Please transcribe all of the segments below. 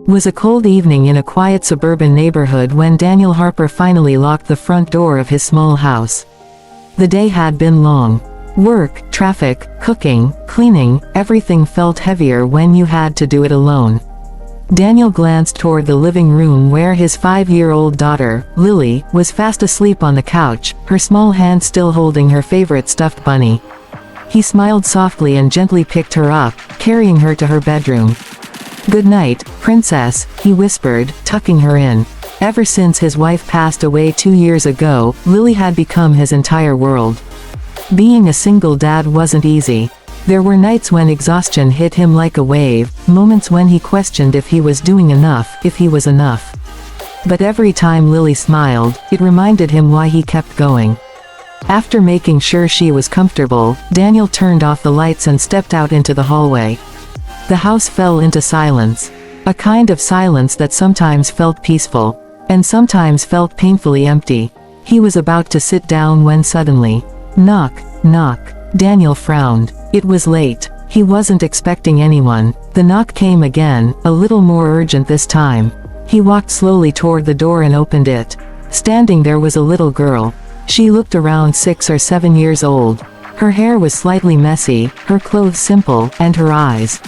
Was a cold evening in a quiet suburban neighborhood when Daniel Harper finally locked the front door of his small house. The day had been long. Work, traffic, cooking, cleaning, everything felt heavier when you had to do it alone. Daniel glanced toward the living room where his 5-year-old daughter, Lily, was fast asleep on the couch, her small hand still holding her favorite stuffed bunny. He smiled softly and gently picked her up, carrying her to her bedroom. "Good night, princess," he whispered, tucking her in. Ever since his wife passed away 2 years ago, Lily had become his entire world. Being a single dad wasn't easy. There were nights when exhaustion hit him like a wave, moments when he questioned if he was doing enough, if he was enough. But every time Lily smiled, it reminded him why he kept going. After making sure she was comfortable, Daniel turned off the lights and stepped out into the hallway. The house fell into silence. A kind of silence that sometimes felt peaceful, and sometimes felt painfully empty. He was about to sit down when suddenly, knock, knock. Daniel frowned. It was late. He wasn't expecting anyone. The knock came again, a little more urgent this time. He walked slowly toward the door and opened it. Standing there was a little girl. She looked around 6 or 7 years old. Her hair was slightly messy, her clothes simple, and her eyes.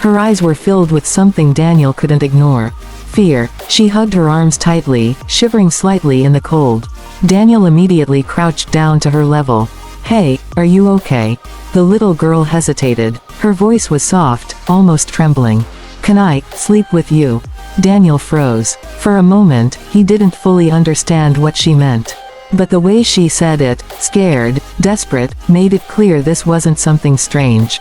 Her eyes were filled with something Daniel couldn't ignore. Fear. She hugged her arms tightly, shivering slightly in the cold. Daniel immediately crouched down to her level. "Hey, are you okay?" The little girl hesitated. Her voice was soft, almost trembling. "Can I sleep with you?" Daniel froze. For a moment, he didn't fully understand what she meant. But the way she said it, scared, desperate, made it clear this wasn't something strange.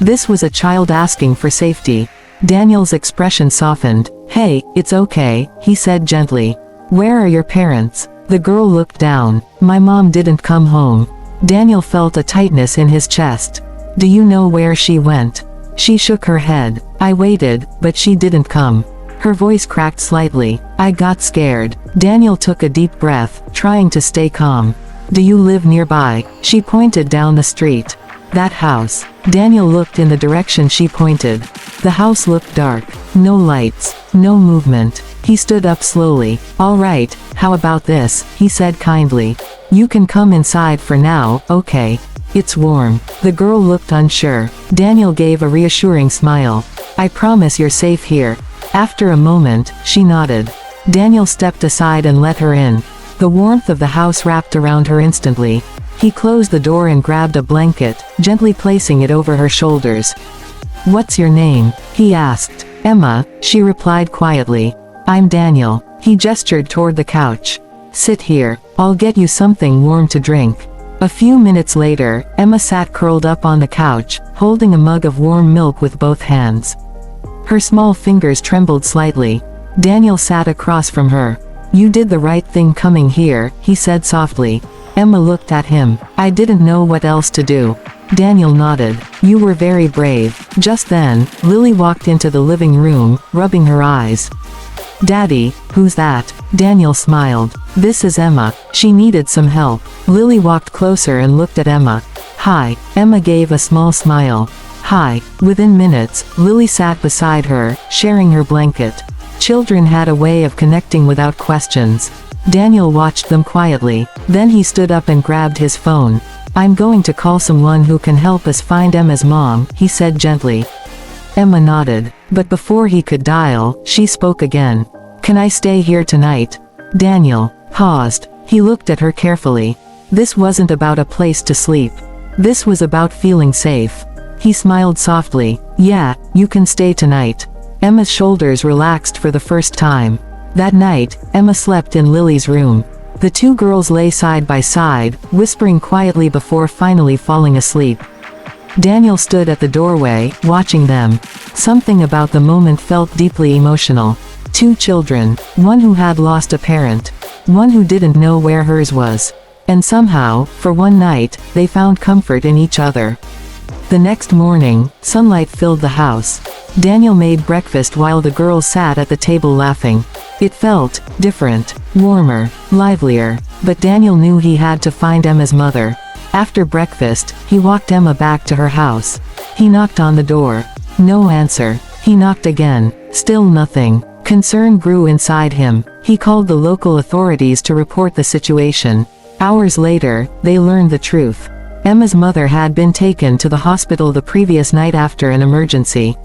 This was a child asking for safety. Daniel's expression softened. "Hey, it's okay," he said gently. "Where are your parents?" The girl looked down. "My mom didn't come home." Daniel felt a tightness in his chest. "Do you know where she went?" She shook her head. "I waited, but she didn't come." Her voice cracked slightly. "I got scared." Daniel took a deep breath, trying to stay calm. "Do you live nearby?" She pointed down the street. "That house." Daniel looked in the direction she pointed. The house looked dark. No lights. No movement. He stood up slowly. "All right, how about this?" he said kindly. "You can come inside for now, okay? It's warm." The girl looked unsure. Daniel gave a reassuring smile. "I promise you're safe here." After a moment, she nodded. Daniel stepped aside and let her in. The warmth of the house wrapped around her instantly. He closed the door and grabbed a blanket, gently placing it over her shoulders. "What's your name?" he asked. "Emma," she replied quietly. "I'm Daniel." He gestured toward the couch. "Sit here. I'll get you something warm to drink." A few minutes later, Emma sat curled up on the couch, holding a mug of warm milk with both hands. Her small fingers trembled slightly. Daniel sat across from her. "You did the right thing coming here," he said softly. Emma looked at him. "I didn't know what else to do." Daniel nodded. "You were very brave." Just then, Lily walked into the living room, rubbing her eyes. "Daddy, who's that?" Daniel smiled. "This is Emma. She needed some help." Lily walked closer and looked at Emma. "Hi." Emma gave a small smile. "Hi." Within minutes, Lily sat beside her, sharing her blanket. Children had a way of connecting without questions. Daniel watched them quietly. Then he stood up and grabbed his phone. "I'm going to call someone who can help us find Emma's mom," he said gently. Emma nodded. But before he could dial, she spoke again. "Can I stay here tonight?" Daniel paused. He looked at her carefully. This wasn't about a place to sleep. This was about feeling safe. He smiled softly. "Yeah, you can stay tonight." Emma's shoulders relaxed for the first time. That night, Emma slept in Lily's room. The two girls lay side by side, whispering quietly before finally falling asleep. Daniel stood at the doorway, watching them. Something about the moment felt deeply emotional. Two children, one who had lost a parent, one who didn't know where hers was. And somehow, for one night, they found comfort in each other. The next morning, sunlight filled the house. Daniel made breakfast while the girls sat at the table laughing. It felt different, warmer, livelier. But Daniel knew he had to find Emma's mother. After breakfast, he walked Emma back to her house. He knocked on the door. No answer. He knocked again. Still nothing. Concern grew inside him. He called the local authorities to report the situation. Hours later, they learned the truth. Emma's mother had been taken to the hospital the previous night after an emergency.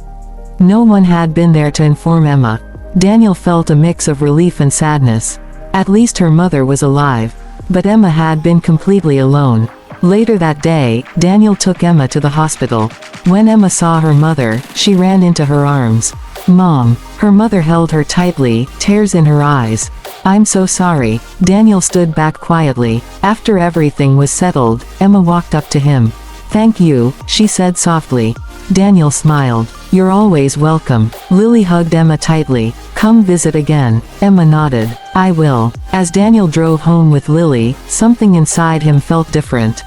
No one had been there to inform Emma. Daniel felt a mix of relief and sadness. At least her mother was alive. But Emma had been completely alone. Later that day, Daniel took Emma to the hospital. When Emma saw her mother, she ran into her arms. "Mom." Her mother held her tightly, tears in her eyes. "I'm so sorry." Daniel stood back quietly. After everything was settled, Emma walked up to him. "Thank you," she said softly. Daniel smiled. "You're always welcome." Lily hugged Emma tightly. "Come visit again." Emma nodded. "I will." As Daniel drove home with Lily, something inside him felt different.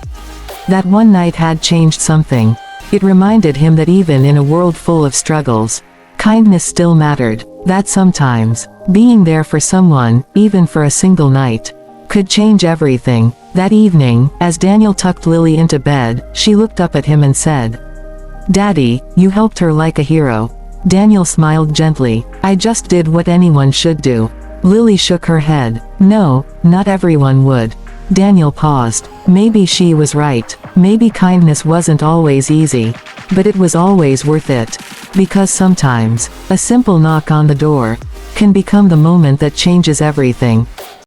That one night had changed something. It reminded him that even in a world full of struggles, kindness still mattered. That sometimes, being there for someone, even for a single night, could change everything. That evening, as Daniel tucked Lily into bed, she looked up at him and said, "Daddy, you helped her like a hero." Daniel smiled gently. "I just did what anyone should do." Lily shook her head. "No, not everyone would." Daniel paused. Maybe she was right. Maybe kindness wasn't always easy. But it was always worth it. Because sometimes, a simple knock on the door can become the moment that changes everything.